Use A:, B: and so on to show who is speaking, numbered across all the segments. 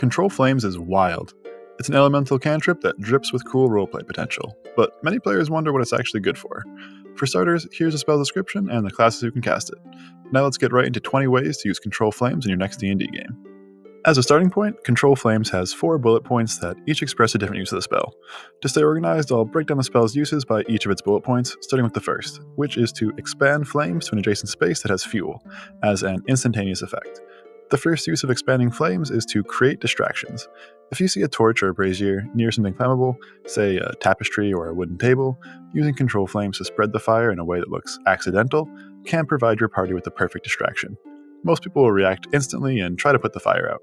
A: Control Flames is wild. It's an elemental cantrip that drips with cool roleplay potential, but many players wonder what it's actually good for. For starters, here's a spell description and the classes who can cast it. Now let's get right into 20 ways to use Control Flames in your next D&D game. As a starting point, Control Flames has 4 bullet points that each express a different use of the spell. To stay organized, I'll break down the spell's uses by each of its bullet points, starting with the first, which is to expand flames to an adjacent space that has fuel, as an instantaneous effect. The first use of expanding flames is to create distractions. If you see a torch or a brazier near something flammable, say a tapestry or a wooden table, using Control Flames to spread the fire in a way that looks accidental can provide your party with the perfect distraction. Most people will react instantly and try to put the fire out,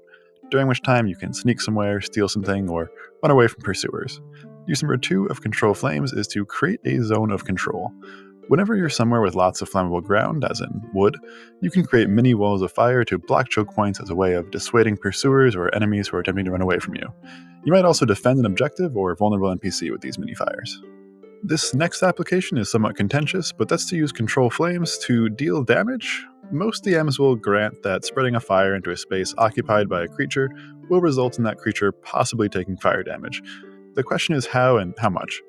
A: during which time you can sneak somewhere, steal something, or run away from pursuers. Use number 2 of Control Flames is to create a zone of control. Whenever you're somewhere with lots of flammable ground, as in wood, you can create mini walls of fire to block choke points as a way of dissuading pursuers or enemies who are attempting to run away from you. You might also defend an objective or vulnerable NPC with these mini fires. This next application is somewhat contentious, but that's to use Control Flames to deal damage. Most DMs will grant that spreading a fire into a space occupied by a creature will result in that creature possibly taking fire damage. The question is how and how much.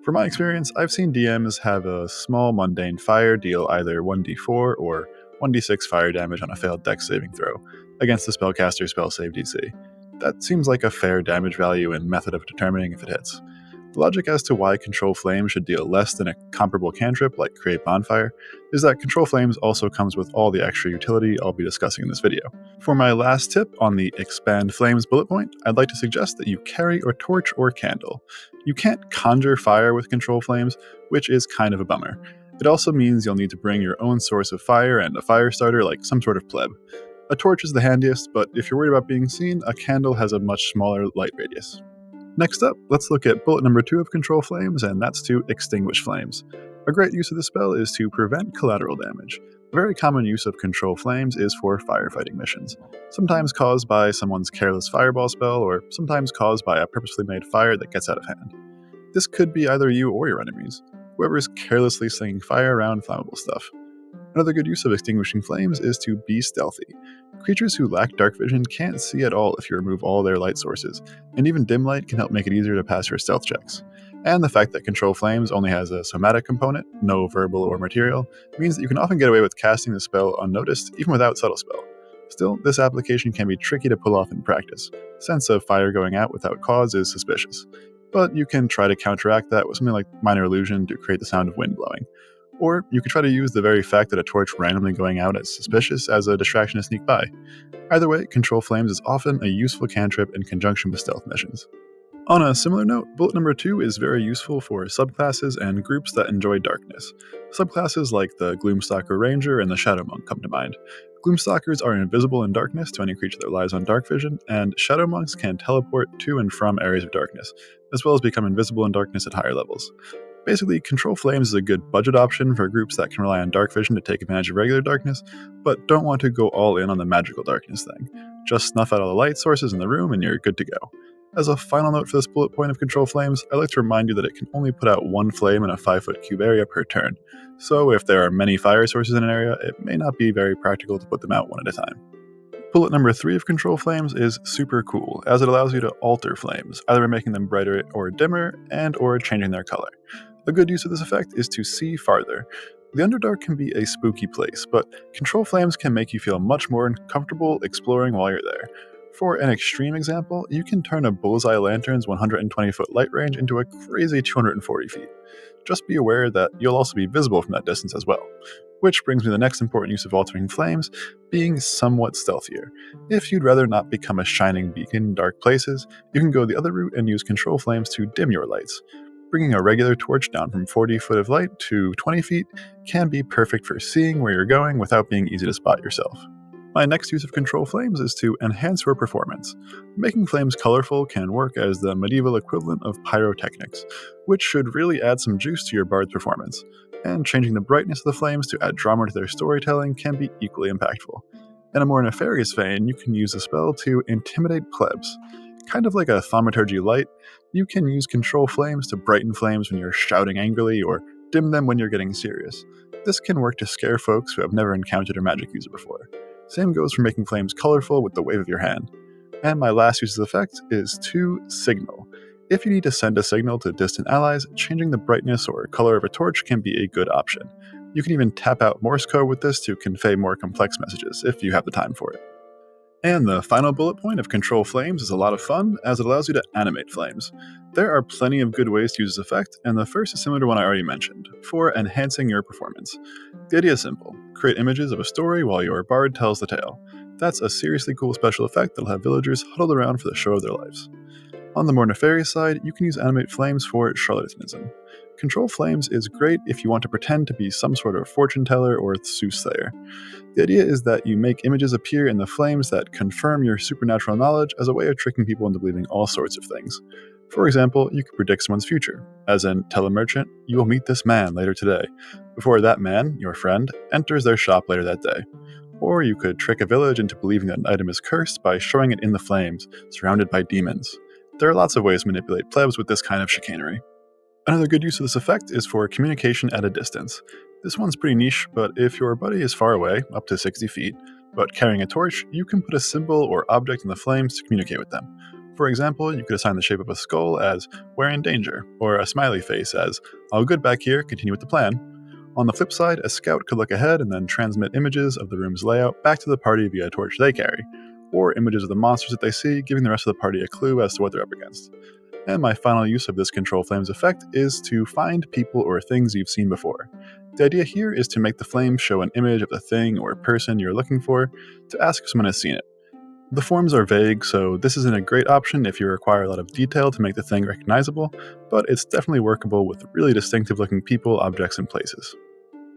A: From my experience, I've seen DMs have a small mundane fire deal either 1d4 or 1d6 fire damage on a failed dex saving throw against the spellcaster's spell save DC. That seems like a fair damage value and method of determining if it hits. The logic as to why Control Flames should deal less than a comparable cantrip like Create Bonfire is that Control Flames also comes with all the extra utility I'll be discussing in this video. For my last tip on the Expand Flames bullet point, I'd like to suggest that you carry a torch or candle. You can't conjure fire with Control Flames, which is kind of a bummer. It also means you'll need to bring your own source of fire and a fire starter like some sort of pleb. A torch is the handiest, but if you're worried about being seen, a candle has a much smaller light radius. Next up, let's look at bullet number 2 of Control Flames, and that's to extinguish flames. A great use of this spell is to prevent collateral damage. A very common use of Control Flames is for firefighting missions, sometimes caused by someone's careless fireball spell, or sometimes caused by a purposefully made fire that gets out of hand. This could be either you or your enemies, whoever's carelessly slinging fire around flammable stuff. Another good use of extinguishing flames is to be stealthy. Creatures who lack dark vision can't see at all if you remove all their light sources, and even dim light can help make it easier to pass your stealth checks. And the fact that Control Flames only has a somatic component, no verbal or material, means that you can often get away with casting the spell unnoticed, even without Subtle Spell. Still, this application can be tricky to pull off in practice. Sense of fire going out without cause is suspicious. But you can try to counteract that with something like Minor Illusion to create the sound of wind blowing. Or you could try to use the very fact that a torch randomly going out is suspicious as a distraction to sneak by. Either way, Control Flames is often a useful cantrip in conjunction with stealth missions. On a similar note, bullet number 2 is very useful for subclasses and groups that enjoy darkness. Subclasses like the Gloomstalker Ranger and the Shadow Monk come to mind. Gloomstalkers are invisible in darkness to any creature that relies on dark vision, and Shadow Monks can teleport to and from areas of darkness, as well as become invisible in darkness at higher levels. Basically, Control Flames is a good budget option for groups that can rely on dark vision to take advantage of regular darkness, but don't want to go all in on the magical darkness thing. Just snuff out all the light sources in the room and you're good to go. As a final note for this bullet point of Control Flames, I'd like to remind you that it can only put out one flame in a 5-foot cube area per turn, so if there are many fire sources in an area, it may not be very practical to put them out one at a time. Bullet number 3 of Control Flames is super cool, as it allows you to alter flames, either by making them brighter or dimmer, and or changing their color. A good use of this effect is to see farther. The Underdark can be a spooky place, but Control Flames can make you feel much more comfortable exploring while you're there. For an extreme example, you can turn a bullseye lantern's 120-foot light range into a crazy 240 feet. Just be aware that you'll also be visible from that distance as well. Which brings me to the next important use of altering flames, being somewhat stealthier. If you'd rather not become a shining beacon in dark places, you can go the other route and use Control Flames to dim your lights. Bringing a regular torch down from 40 foot of light to 20 feet can be perfect for seeing where you're going without being easy to spot yourself. My next use of Control Flames is to enhance your performance. Making flames colorful can work as the medieval equivalent of pyrotechnics, which should really add some juice to your bard's performance. And changing the brightness of the flames to add drama to their storytelling can be equally impactful. In a more nefarious vein, you can use the spell to intimidate plebs. Kind of like a thaumaturgy light, you can use Control Flames to brighten flames when you're shouting angrily or dim them when you're getting serious. This can work to scare folks who have never encountered a magic user before. Same goes for making flames colorful with the wave of your hand. And my last use of the effect is to signal. If you need to send a signal to distant allies, changing the brightness or color of a torch can be a good option. You can even tap out Morse code with this to convey more complex messages if you have the time for it. And the final bullet point of Control Flames is a lot of fun, as it allows you to animate flames. There are plenty of good ways to use this effect, and the first is similar to one I already mentioned, for enhancing your performance. The idea is simple: create images of a story while your bard tells the tale. That's a seriously cool special effect that'll have villagers huddled around for the show of their lives. On the more nefarious side, you can use Animate Flames for charlatanism. Control Flames is great if you want to pretend to be some sort of fortune teller or soothsayer. The idea is that you make images appear in the flames that confirm your supernatural knowledge as a way of tricking people into believing all sorts of things. For example, you could predict someone's future, as in tell a merchant, "You will meet this man later today," before that man, your friend, enters their shop later that day. Or you could trick a village into believing that an item is cursed by showing it in the flames, surrounded by demons. There are lots of ways to manipulate plebs with this kind of chicanery. Another good use of this effect is for communication at a distance. This one's pretty niche, but if your buddy is far away, up to 60 feet, but carrying a torch, you can put a symbol or object in the flames to communicate with them. For example, you could assign the shape of a skull as "We're in danger," or a smiley face as "All good back here, continue with the plan." On the flip side, a scout could look ahead and then transmit images of the room's layout back to the party via a torch they carry, or images of the monsters that they see, giving the rest of the party a clue as to what they're up against. And my final use of this Control Flames effect is to find people or things you've seen before. The idea here is to make the flame show an image of the thing or person you're looking for to ask if someone has seen it. The forms are vague, so this isn't a great option if you require a lot of detail to make the thing recognizable, but it's definitely workable with really distinctive looking people, objects, and places.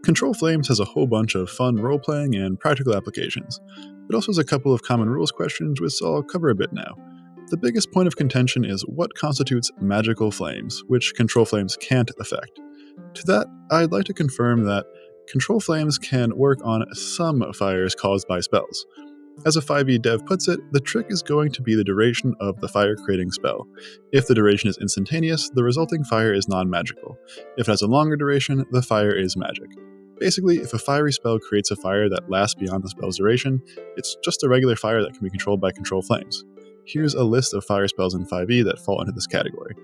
A: Control Flames has a whole bunch of fun role-playing and practical applications. It also has a couple of common rules questions, which I'll cover a bit now. The biggest point of contention is what constitutes magical flames, which Control Flames can't affect. To that, I'd like to confirm that Control Flames can work on some fires caused by spells. As a 5e dev puts it, the trick is going to be the duration of the fire-creating spell. If the duration is instantaneous, the resulting fire is non-magical. If it has a longer duration, the fire is magic. Basically, if a fiery spell creates a fire that lasts beyond the spell's duration, it's just a regular fire that can be controlled by Control Flames. Here's a list of fire spells in 5e that fall into this category.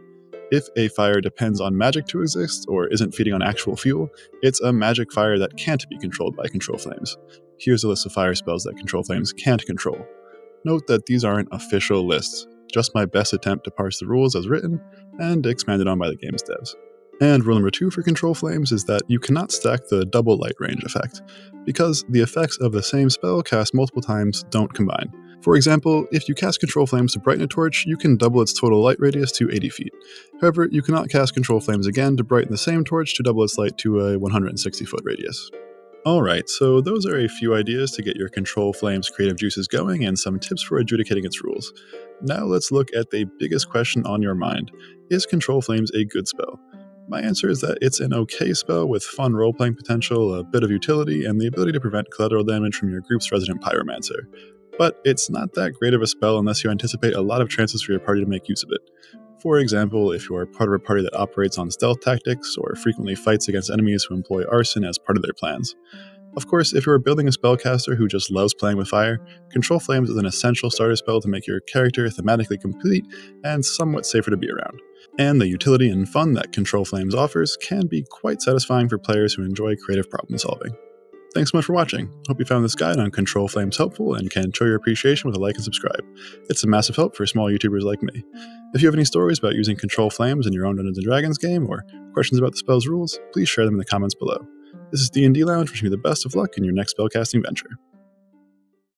A: If a fire depends on magic to exist, or isn't feeding on actual fuel, it's a magic fire that can't be controlled by Control Flames. Here's a list of fire spells that Control Flames can't control. Note that these aren't official lists, just my best attempt to parse the rules as written, and expanded on by the game's devs. And rule number 2 for Control Flames is that you cannot stack the double light range effect, because the effects of the same spell cast multiple times don't combine. For example, if you cast Control Flames to brighten a torch, you can double its total light radius to 80 feet. However, you cannot cast Control Flames again to brighten the same torch to double its light to a 160 foot radius. Alright, so those are a few ideas to get your Control Flames creative juices going and some tips for adjudicating its rules. Now let's look at the biggest question on your mind. Is Control Flames a good spell? My answer is that it's an okay spell with fun role-playing potential, a bit of utility, and the ability to prevent collateral damage from your group's resident pyromancer. But it's not that great of a spell unless you anticipate a lot of chances for your party to make use of it. For example, if you are part of a party that operates on stealth tactics or frequently fights against enemies who employ arson as part of their plans. Of course, if you are building a spellcaster who just loves playing with fire, Control Flames is an essential starter spell to make your character thematically complete and somewhat safer to be around. And the utility and fun that Control Flames offers can be quite satisfying for players who enjoy creative problem solving. Thanks so much for watching. Hope you found this guide on Control Flames helpful and can show your appreciation with a like and subscribe. It's a massive help for small YouTubers like me. If you have any stories about using Control Flames in your own Dungeons & Dragons game or questions about the spell's rules, please share them in the comments below. This is D&D Lounge, wishing you the best of luck in your next spellcasting venture.